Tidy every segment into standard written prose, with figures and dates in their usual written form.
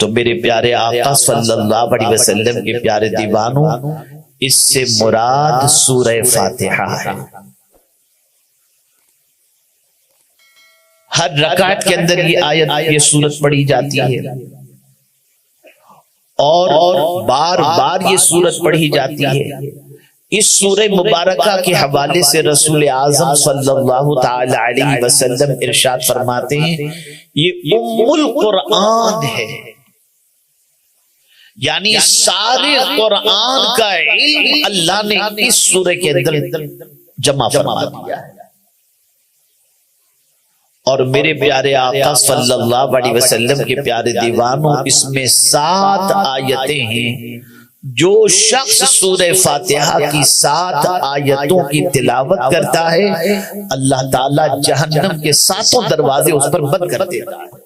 تو میرے پیارے آقا صلی اللہ علیہ وسلم کے پیارے دیوانوں، اس سے مراد سورہ فاتحہ ہے۔ ہر رکعت کے اندر یہ آیت، یہ سورت پڑھی جاتی ہے، اور بار بار یہ سورت پڑھی جاتی ہے۔ اس سورہ مبارکہ کے حوالے سے رسول اعظم صلی اللہ تعالی علیہ وسلم ارشاد فرماتے ہیں یہ ام القرآن ہے، یعنی سارے قرآن کا علم اللہ نے اس سورہ کے اندر جمع فرما دیا ہے۔ اور میرے پیارے آقا صلی اللہ علیہ وسلم کے پیارے دیوانوں، اس میں 7 آیتیں ہیں۔ جو شخص سورہ فاتحہ کی 7 آیتوں کی تلاوت کرتا ہے، اللہ تعالیٰ جہنم کے 7 دروازے اس پر بند کر دیتا ہے۔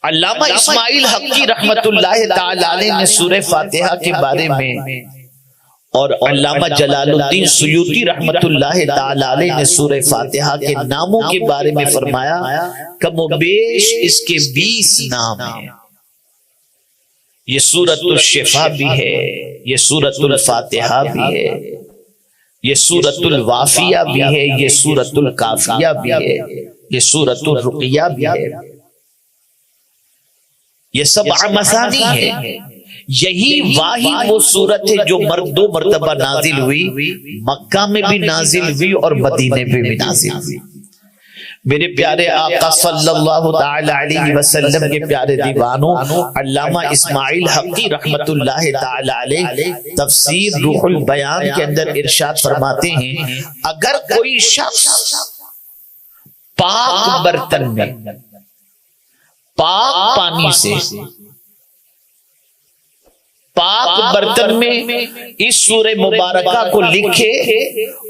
علامہ اسماعیل حقی رحمت اللہ تعالی علیہ نے سورہ فاتحہ کے بارے میں، اور علامہ جلال الدین سیوطی رحمت اللہ تعالی علیہ نے سورہ فاتحہ کے ناموں کے بارے میں فرمایا کم و بیش اس کے 20 نام ہیں۔ یہ سورۃ الشفا بھی ہے، یہ سورۃ الفاتحہ بھی ہے، یہ سورۃ الوافیہ بھی ہے، یہ سورۃ الکافیہ بھی ہے، یہ سورۃ الرقیہ بھی ہے۔ یہ 7 مثانی ہیں۔ یہی واحد وہ سورت ہے جو 2 مرتبہ نازل ہوئی، مکہ میں بھی نازل ہوئی اور مدینے میں بھی نازل ہوئی۔ میرے پیارے آقا صلی اللہ تعالی علیہ وسلم کے پیارے دیوانوں، علامہ اسماعیل حقی رحمت اللہ تعالی علیہ تفسیر روح البیان کے اندر ارشاد فرماتے ہیں اگر کوئی شخص پاک برتن میں، پاک پانی سے، پاک برتن میں اس سورہ مبارکہ کو لکھے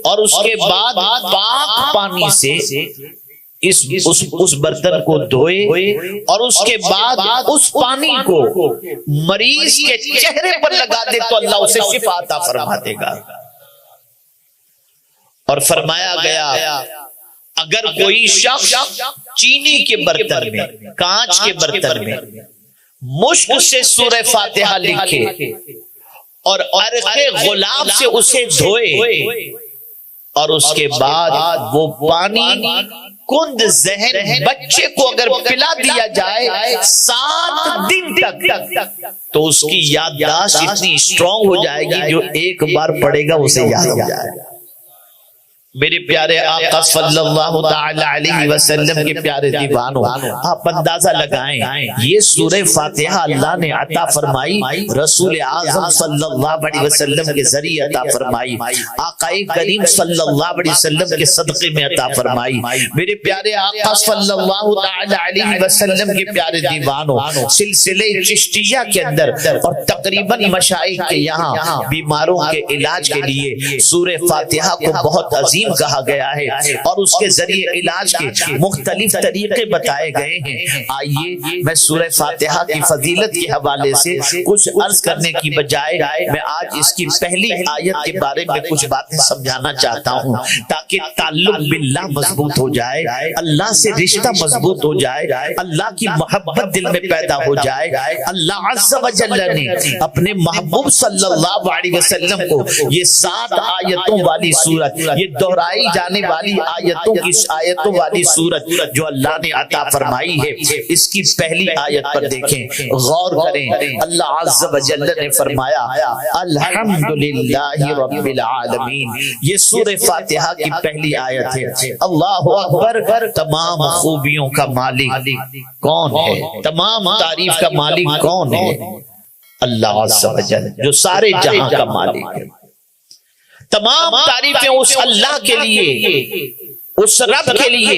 اور اس کے بعد پاک پانی سے اس برتن کو دھوئے اور اس کے بعد اس پانی کو مریض کے چہرے پر لگا دے تو اللہ اسے شفا عطا فرما دے گا۔ اور فرمایا گیا اگر کوئی شخص چینی کے برتن میں، کانچ کے برتن میں مشک سے سورہ فاتحہ لکھے اور عرق غلاب سے اسے دھوئے اور اس کے بعد وہ پانی کند ذہن بچے کو اگر پلا دیا جائے 7 دن تک، تو اس کی یادداشت اتنی اسٹرانگ ہو جائے گی جو ایک بار پڑھے گا اسے یاد ہو جائے گا۔ میرے پیارے آقا صلی اللہ تعالی علیہ وسلم کے پیارے دیوانوں، آپ اندازہ لگائیں یہ سورہ فاتحہ اللہ نے عطا فرمائی، رسول اعظم صلی اللہ علیہ وسلم کے ذریعے عطا فرمائی، آقا کریم صلی اللہ علیہ وسلم کے صدقے میں عطا فرمائی۔ میرے پیارے آقا صلی اللہ تعالی علیہ وسلم کے پیارے دیوانوں، سلسلے چشتیہ کے اندر اور تقریباً مشائخ کے یہاں بیماروں کے علاج کے لیے سورہ فاتحہ کو بہت عظیم کہا گیا ہے اور اس کے ذریعے علاج کے مختلف طریقے بتائے گئے ہیں۔ آئیے میں سورہ فاتحہ کی فضیلت کے حوالے سے کچھ عرض کرنے کی بجائے میں آج اس کی پہلی آیت کے بارے میں کچھ باتیں سمجھانا چاہتا ہوں تاکہ تعلق باللہ مضبوط ہو جائے، اللہ سے رشتہ مضبوط ہو جائے، اللہ کی محبت دل میں پیدا ہو جائے۔ اللہ عز و جل نے اپنے محبوب صلی اللہ علیہ وسلم کو یہ 7 آیتوں والی سورت، یہ دہرائی جانے والی آیتوں والی سورت جو اللہ نے عطا فرمائی ہے، اس کی پہلی آیت پر دیکھیں، غور کریں۔ اللہ عز و جل نے فرمایا الحمدللہ رب العالمین، یہ سورہ فاتحہ کی پہلی آیت ہے۔ اللہ اکبر، تمام خوبیوں کا مالک کون ہے؟ تمام تعریف کا مالک کون ہے؟ اللہ عز و جل، جو سارے جہاں کا مالک ہے۔ تمام تعریفیں اس اللہ کے لیے، اس رب کے لیے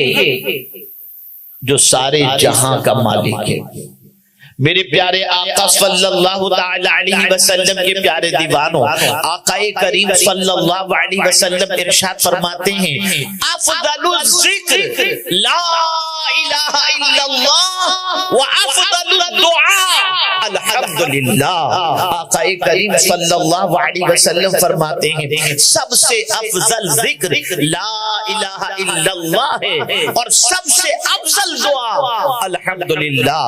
جو سارے جہاں کا مالک ہے۔ میرے پیارے آقا صلی اللہ تعالی علیہ وسلم کے پیارے دیوانوں، آقا کریم صلی اللہ علیہ وسلم ارشاد فرماتے ہیں افضل الذکر لا الہ الا اللہ وافضل الدعاء الحمدللہ۔ آقا کریم صلی اللہ علیہ وسلم فرماتے ہیں سب سے افضل ذکر لا الہ الا اللہ ہے اور سب سے افضل دعا الحمدللہ۔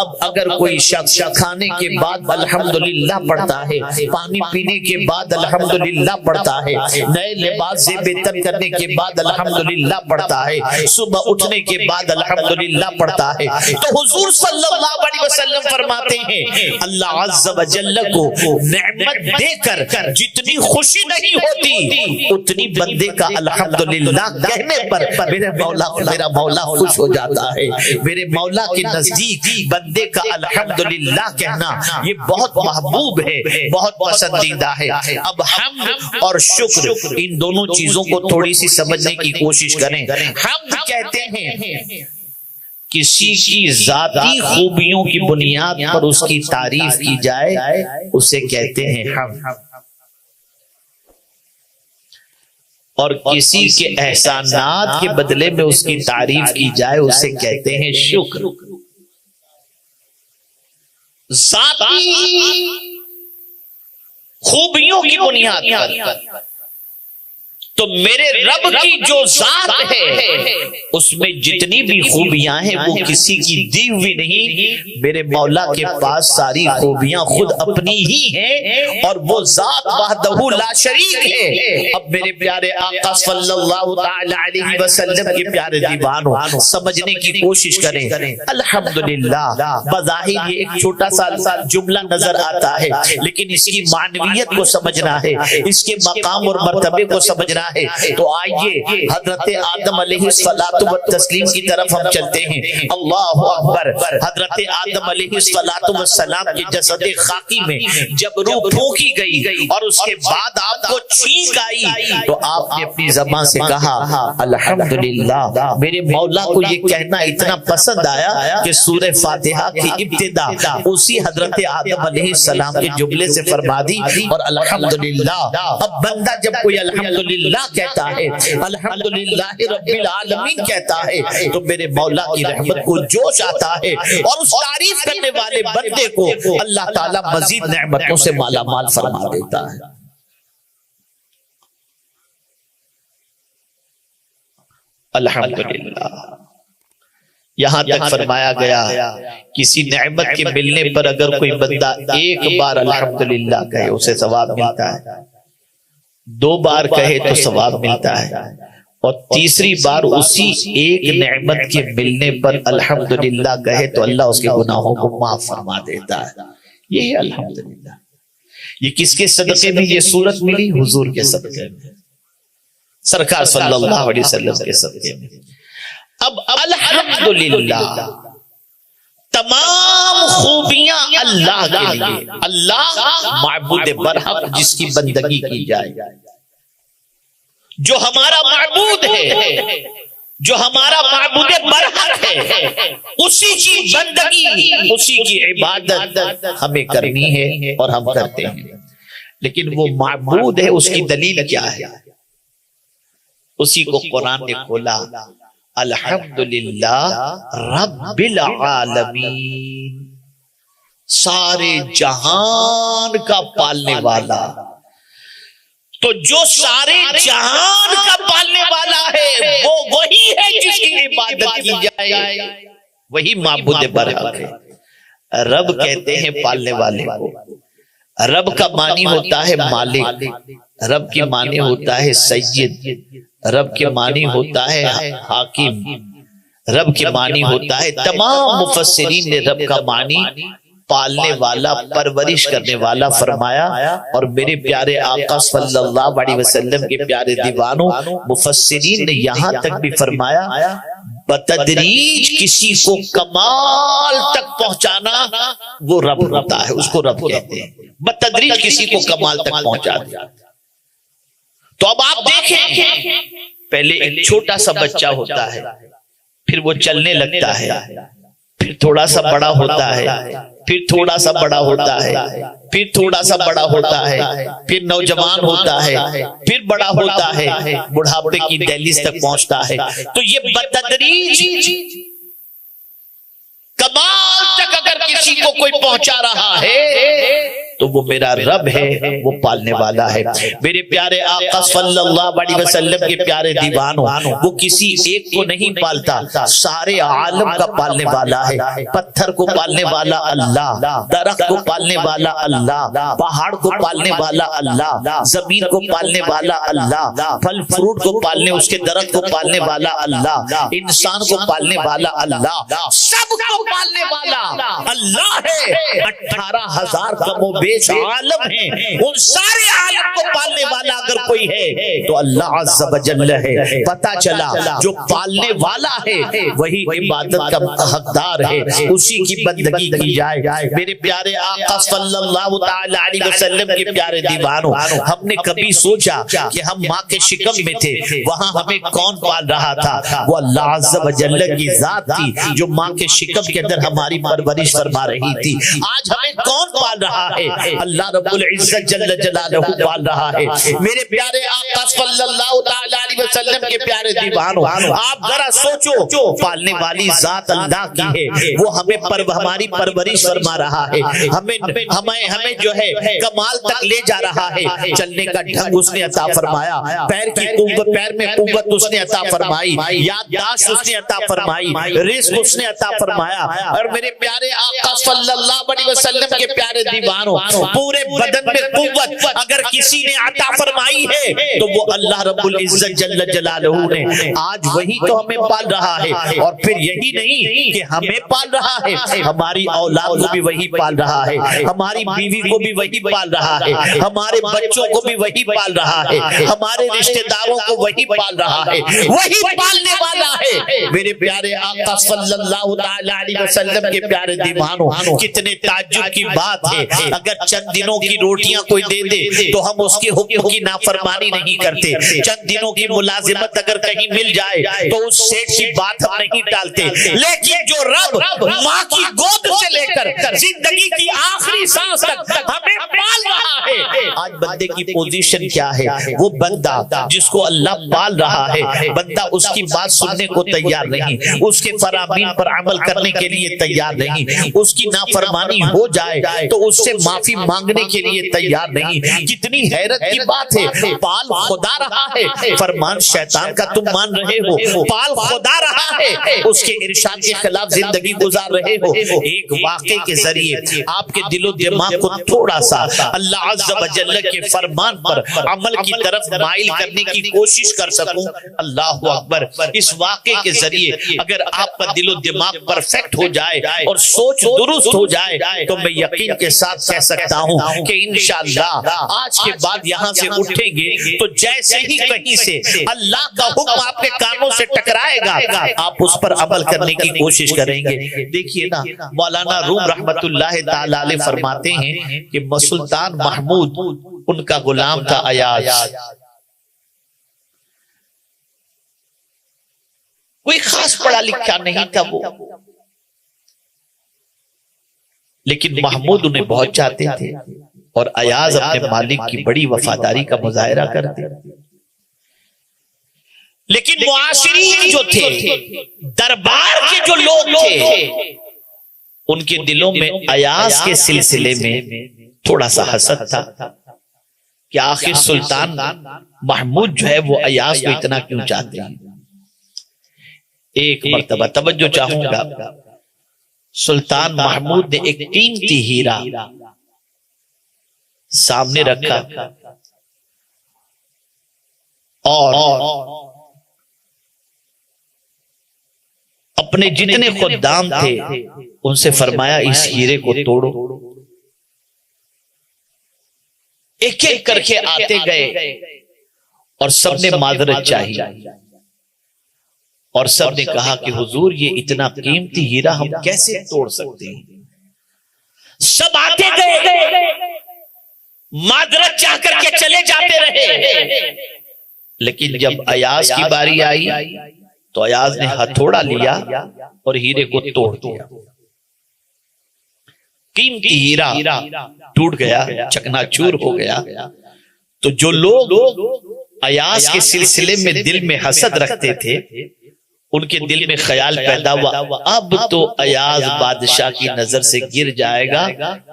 اب اگر کوئی شخص کھانے کے بعد الحمدللہ پڑھتا ہے، پانی پینے کے بعد الحمدللہ پڑھتا ہے، نئے لباس سے بہتر کرنے کے بعد الحمدللہ پڑھتا ہے، صبح اٹھنے کے بعد الحمدللہ پڑھتا ہے، تو حضور صلی اللہ علیہ وسلم فرماتے ہیں اللہ عز و جل کو نعمت دے کر جتنی خوشی نہیں ہوتی اتنی بندے کا الحمدللہ کہنے پر میرا مولا خوش ہو جاتا ہے۔ میرے مولا کے نزدیک بندے کا الحمدللہ کہنا یہ بہت محبوب ہے، بہت پسندیدہ ہے۔ اب حمد اور شکر ان دونوں چیزوں کو تھوڑی سی سمجھنے کی کوشش کریں۔ حمد کہتے ہیں کسی کی ذاتی خوبیوں کی بنیاد پر اس کی تعریف کی جائے اسے کہتے ہیں حمد، اور کسی کے احسانات کے بدلے میں اس کی تعریف کی جائے اسے کہتے ہیں شکر۔ ذاتی خوبیوں کی بنیاد پر تو میرے رب کی جو ذات ہے اس میں جتنی بھی خوبیاں ہیں وہ کسی کی دی ہوئی نہیں، میرے مولا کے پاس ساری خوبیاں خود اپنی ہی ہیں اور وہ ذات وحدہ لا شریک ہے۔ اب میرے پیارے آقا صلی اللہ تعالی علیہ وسلم کے پیارے دیوانوں سمجھنے کی کوشش کریں۔ الحمدللہ بظاہر یہ ایک چھوٹا سا جملہ نظر آتا ہے، لیکن اس کی معنویت کو سمجھنا ہے، اس کے مقام اور مرتبے کو سمجھنا ہے۔ تو آئیے حضرت آدم علیہ الصلوۃ والتسلیم کی طرف ہم چلتے ہیں۔ اللہ اکبر۔ حضرت آدم علیہ الصلوۃ والسلام کے جسد خاکی میں جب روح پھونکی گئی اور اس کے بعد آپ کو چھینک آئی تو آپ نے اپنی زبان سے کہا الحمدللہ۔ میرے مولا کو یہ کہنا اتنا پسند آیا کہ سورہ فاتحہ کی ابتدا اسی حضرت آدم علیہ السلام کے جملے سے فرما دی اور الحمدللہ۔ اب بندہ جب کوئی الحمدللہ کہتا ہے، الحمدللہ رب العالمین کہتا ہے تو میرے مولا کی رحمت کو جوش آتا ہے اور اس تعریف کرنے والے بندے کو اللہ تعالیٰ مزید نعمتوں سے مالا مال فرما دیتا ہے۔ الحمدللہ یہاں تک فرمایا گیا کسی نعمت کے ملنے پر اگر کوئی بندہ ایک بار الحمدللہ کہے اسے ثواب ملتا ہے، دو بار کہے تو ثواب ملتا ہے، اور تیسری بار اسی ایک نعمت کے ملنے پر الحمدللہ کہے تو اللہ اس کے گناہوں کو معاف فرما دیتا ہے۔ یہ ہے الحمدللہ۔ یہ کس کے صدقے میں یہ صورت ملی؟ حضور کے صدقے میں، سرکار صلی اللہ علیہ وسلم کے صدقے میں۔ اب الحمدللہ تمام خوبیاں اللہ کے لیے، اللہ معبود برحق جس کی بندگی کی جائے، جو ہمارا معبود ہے، جو ہمارا معبود برحق ہے، اسی کی بندگی، اسی کی عبادت ہمیں کرنی ہے اور ہم کرتے ہیں۔ لیکن وہ معبود ہے، اس کی دلیل کیا ہے؟ اسی کو قرآن نے کھولا الحمدللہ رب العالمین، سارے جہان کا پالنے والا۔ تو جو سارے جہان کا پالنے والا ہے وہ وہی ہے جس کی عبادت کی جائے، وہی معبود برحق ہے۔ رب کہتے ہیں پالنے والے کو۔ رب کا معنی ہوتا ہے مالک، رب کے معنی ہوتا ہے سید، رب کے معنی ہوتا ہے حاکم، رب کے معنی ہوتا ہے، تمام مفسرین نے رب کا معنی پالنے والا، پرورش کرنے والا فرمایا۔ اور میرے پیارے آقا صلی اللہ علیہ وسلم کے پیارے دیوانوں مفسرین نے یہاں تک بھی فرمایا بتدریج کسی کو کمال تک پہنچانا وہ رب ہوتا ہے، اس کو رب کہتے ہیں۔ بتدریج کسی کو کمال تک پہنچا دیا۔ تو اب آپ دیکھیں پہلے ایک چھوٹا سا بچہ ہوتا ہے، پھر وہ چلنے لگتا ہے، پھر تھوڑا سا بڑا ہوتا ہے، پھر تھوڑا سا بڑا ہوتا ہے، پھر تھوڑا سا بڑا ہوتا ہے، پھر نوجوان ہوتا ہے، پھر بڑا ہوتا ہے، بڑھاپے کی دہلیز تک پہنچتا ہے۔ تو یہ بتدریج کمال تک اگر کسی کو کوئی پہنچا رہا ہے تو وہ میرا رب ہے، وہ پالنے والا ہے۔ میرے پیارے آقا صلی اللہ علیہ وسلم کے پیارے دیوانوں، وہ کسی ایک کو نہیں پالتا، سارے عالم کا پالنے والا ہے۔ پتھر کو پالنے والا اللہ، درخت کو پالنے والا اللہ، پہاڑ کو پالنے والا اللہ، زمین کو پالنے والا اللہ، پھل فروٹ کو پالنے، اس کے درخت کو پالنے والا اللہ، انسان کو پالنے والا اللہ، سب کو پالنے والا اللہ ہے۔ 18,000 کم و بیش عالم ہیں، ان سارے عالم کو پالنے والا اگر کوئی ہے تو اللہ عز و جل ہے۔ پتہ چلا جو پالنے والا ہے وہی عبادت کا حقدار ہے، اسی کی بندگی کی جائے۔ میرے پیارے آقا صلی اللہ تعالی علیہ وسلم کے پیارے دیوانوں، ہم نے کبھی سوچا کہ ہم ماں کے شکم میں تھے، وہاں ہمیں کون پال رہا تھا؟ وہ اللہ عز و جل کی ذات تھی جو ماں کے شکم کے اندر ہماری پرورش فرما رہی تھی۔ آج ہمیں کون پال رہا ہے؟ اللہ رب العزت جل جلالہ پال رہا ہے۔ میرے پیارے آقا صلی اللہ تعالی علیہ وسلم کے پیارے دیوانوں، آپ ذرا سوچو، پالنے والی ذات اللہ کی ہے، وہ ہمیں ہماری پرورش فرما رہا ہے، ہمیں جو ہے کمال تک لے جا رہا ہے۔ چلنے کا ڈھنگ اس نے عطا فرمایا، پیر کی قوت، پیر میں قوت اس نے عطا فرمائی، یادداشت اس نے عطا فرمائی، رزق اس نے عطا فرمایا۔ اور میرے پیارے آقا صلی اللہ علیہ وسلم کے پیارے دیوانوں، پورے بدن میں قوت اگر کسی نے عطا فرمائی ہے تو وہ اللہ رب العزت جل جلالہ نے۔ آج وہی تو ہمیں پال رہا ہے، اور پھر یہی نہیں کہ ہمیں پال رہا ہے، ہماری اولاد کو بھی وہی پال رہا ہے، ہماری بیوی کو بھی وہی پال رہا ہے، ہمارے بچوں کو بھی وہی پال رہا ہے، ہمارے رشتہ داروں کو وہی پال رہا ہے، وہی پالنے والا ہے۔ میرے پیارے آقا صلی اللہ تعالی علیہ وسلم کے پیارے دیوانوں، کتنے تعجب کی بات ہے، اگر چند دنوں کی روٹیاں کوئی دے دے تو ہم اس کے حکم کی نافرمانی نہیں کرتے، چند دنوں کی ملازمت اگر کہیں مل جائے تو اس سیٹ کی بات ہم نہیں ٹالتے، لیکن جو رب ماں کی گود سے لے کر زندگی کی آخری سانس تک ہمیں پال رہا ہے۔ آج بندے کی پوزیشن کیا ہے؟ وہ بندہ جس کو اللہ پال رہا ہے، بندہ اس کی بات سننے کو تیار نہیں، اس کے فرامین پر عمل کرنے کے لیے تیار نہیں، اس کی نافرمانی ہو جائے تو اس سے معافی مانگنے کے لیے تیار نہیں۔ کتنی حیرت کی بات ہے، پال خدا رہا ہے، فرمان شیطان کا تم مان رہے ہو، پال خدا رہا ہے، اس کے ارشاد کے خلاف زندگی گزار رہے ہو۔ ایک واقعے کے ذریعے آپ کے دل و دماغ کو تھوڑا سا اللہ عز و جل کے فرمان پر عمل کی طرف مائل کرنے کی کوشش کر سکوں۔ اللہ اکبر، اس واقعے کے ذریعے اگر آپ کا دل و دماغ پرفیکٹ ہو جائے اور سوچ درست ہو جائے تو میں یقین کے ساتھ کہہ سکتا ہوں کہ انشاءاللہ آج کے بعد یہاں سے اٹھیں گے تو جیسے ہی کہیں سے اللہ کا حکم آپ کے کانوں سے ٹکرائے گا آپ اس پر عمل کرنے کی کوشش کریں گے۔ دیکھیے نا، مولانا روم رحمت اللہ تعالی علیہ فرماتے ہیں کہ سلطان محمود ان کا غلام تھا ایاز، کوئی خاص پڑھا لکھا نہیں تھا وہ، لیکن محمود انہیں بہت چاہتے تھے اور ایاز اپنے مالک کی بڑی وفاداری کا مظاہرہ کرتے، لیکن معاشرین جو تھے، دربار کے جو لوگ تھے، ان کے دلوں میں ایاز کے سلسلے میں تھوڑا سا حسد تھا کہ آخر سلطان محمود جو ہے وہ ایاز کو اتنا کیوں چاہتے ہیں۔ ایک مرتبہ توجہ چاہوں گا، سلطان محمود نے ایک قیمتی ہیرا سامنے رکھا اور اپنے جتنے خدام تھے ان سے فرمایا اس ہیرے کو توڑو۔ ایک ایک کر کے آتے گئے اور سب نے معذرت چاہی اور سب نے کہا کہ حضور یہ اتنا قیمتی ہیرا ہم کیسے توڑ سکتے ہیں۔ سب آتے گئے، معذرت چاہ کر کے چلے جاتے رہے، لیکن جب ایاز کی باری آئی تو ایاز نے ہتھوڑا لیا اور ہیرے کو توڑ دیا۔ قیمتی ہیرا ٹوٹ گیا، چکنا چور ہو گیا، تو جو لوگ ایاز کے سلسلے میں دل میں حسد رکھتے تھے ان کے دل میں خیال پیدا ہوا اب تو ایاز بادشاہ کی نظر سے گر جائے گا،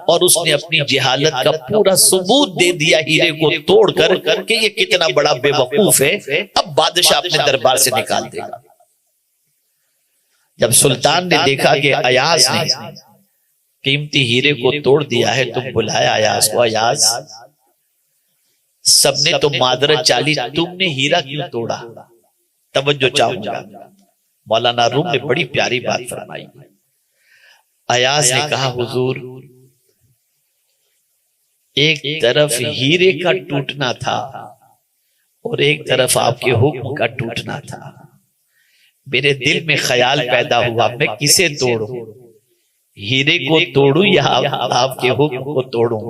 اور اس نے اپنی جہالت کا پورا ثبوت دے دیا ہیرے کو توڑ کر کہ یہ کتنا بڑا بے وقوف ہے، اب بادشاہ اپنے دربار سے نکال دے گا۔ جب سلطان نے دیکھا کہ ایاز نے قیمتی ہیرے کو توڑ دیا ہے تو بلایا ایاز کو، ایاز سب نے تو معذرت چالی، تم نے ہیرا کیوں توڑا؟ توجہ چاہوں گا، مولانا روم نے بڑی پیاری بات فرمائی۔ ایاز نے کہا حضور ایک طرف ہیرے کا ٹوٹنا تھا اور ایک طرف آپ کے حکم کا ٹوٹنا تھا، میرے دل میں خیال پیدا ہوا میں کسے توڑوں، ہیرے کو توڑوں یا آپ کے حکم کو توڑوں؟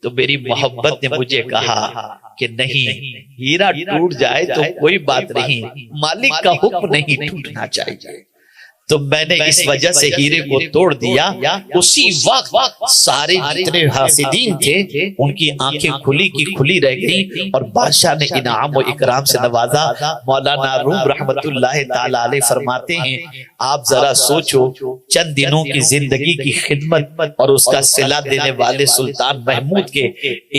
تو میری محبت نے مجھے کہا کہ نہیں، ہیرا ٹوٹ جائے تو کوئی بات نہیں، مالک کا حکم نہیں ٹوٹنا چاہیے، تو میں نے اس وجہ سے ہیرے کو توڑ دیا۔ اسی وقت سارے جتنے حاسدین تھے ان کی آنکھیں کھلی کی کھلی رہ گئی، اور بادشاہ نے انعام و اکرام سے نوازا۔ مولانا روم رحمت اللہ تعالی علیہ فرماتے ہیں آپ ذرا سوچو، چند دنوں کی زندگی کی خدمت اور اس کا صلہ دینے والے سلطان محمود کے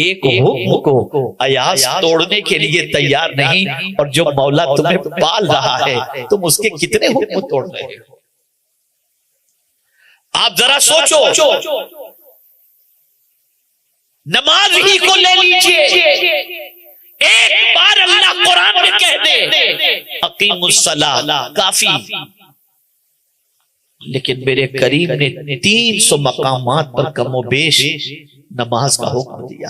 ایک حکم کو ایاز توڑنے کے لیے تیار نہیں، اور جو مولا تمہیں پال رہا ہے تم اس کے کتنے حکم توڑ رہے ہو؟ آپ ذرا سوچو، نماز ہی کو لے لیجئے، ایک بار اللہ قرآن میں کہہ دے اقیم الصلاۃ کافی، لیکن میرے کریم نے 300 مقامات پر کم و بیش نماز کا حکم دیا۔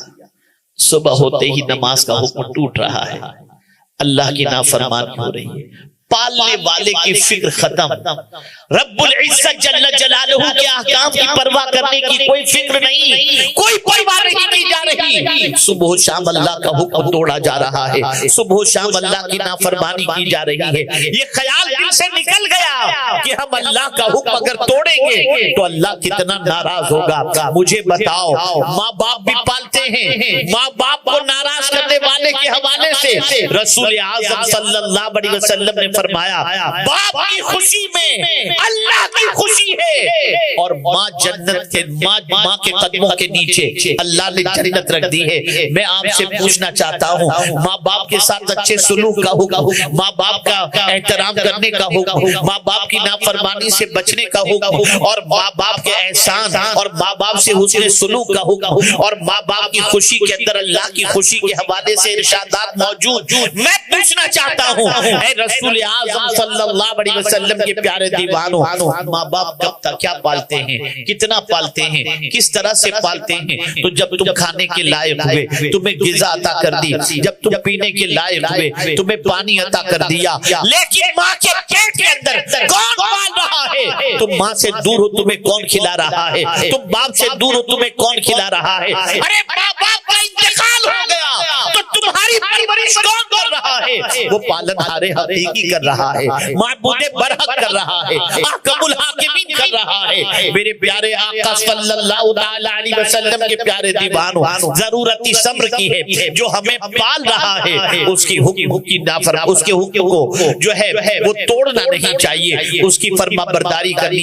صبح ہوتے ہی نماز کا حکم ٹوٹ رہا ہے، اللہ کی نافرمانی ہو رہی ہے، پالنے والے کی فکر ختم، رب العزت جل جلالہ کے احکام کی پرواہ کرنے کی کوئی فکر نہیں، کوئی پرواہ نہیں کی جا رہی، صبح و شام اللہ کا حکم توڑا جا رہا ہے، صبح و شام اللہ کی نافرمانی کی جا رہی ہے۔ یہ خیال دل سے نکل گیا کہ ہم اللہ کا حکم اگر توڑیں گے تو اللہ کتنا ناراض ہوگا۔ مجھے بتاؤ، ماں باپ بھی پالتے ہیں، ماں باپ کو ناراض کرنے والے کے حوالے سے رسول اعظم صلی اللہ علیہ وسلم نے فرمایا باپ کی خوشی میں اللہ کی خوشی ہے، اور ماں جنت کے ماں کے قدموں کے نیچے اللہ نے جنت رکھ دی ہے۔ میں آپ سے پوچھنا چاہتا ہوں، ماں باپ کے ساتھ اچھے سلوک کا حکم، ماں باپ کا احترام کرنے کا حکم، ماں باپ کی نافرمانی سے بچنے کا حکم، اور ماں باپ کے احسان اور ماں باپ سے حسن سلوک کا حکم، اور ماں باپ کی خوشی کے اندر اللہ کی خوشی کے حوالے سے ارشادات موجود۔ میں پوچھنا چاہتا ہوں اے رسول اعظم صلی اللہ علیہ وسلم کے پیارے دیوانوں، ماں باپ کب تک کیا پالتے ہیں، کتنا پالتے ہیں، کس طرح سے پالتے ہیں؟ تو جب تم کھانے کے لائق ہوئے تمہیں غذا عطا کر دی، جب تم پینے کے لائق ہوئے تمہیں پانی عطا کر دیا، لیکن ماں کے پیٹ کے اندر کون پال رہا ہے؟ تم ماں سے دور ہو تمہیں کون کھلا رہا ہے؟ تم باپ سے دور ہو تمہیں کون کھلا رہا ہے؟ ارے ماں باپ کا انتقال ہو گیا تو تمہاری پرورش کون کر رہا ہے؟ وہ پالن ہارے حقیقی کر رہا ہے، معبود برحق کر رہا ہے، احکم الحاکمین کر رہا ہے۔ میرے پیارے آقا صلی اللہ تعالی علیہ وسلم کے پیارے دیوانوں، ضرورت صبر کی ہے، جو ہمیں پال رہا ہے اس کی حکم کی نافرمانی، اس کے حکم کو جو ہے وہ توڑنا نہیں چاہیے، اس کی فرما برداری کرنی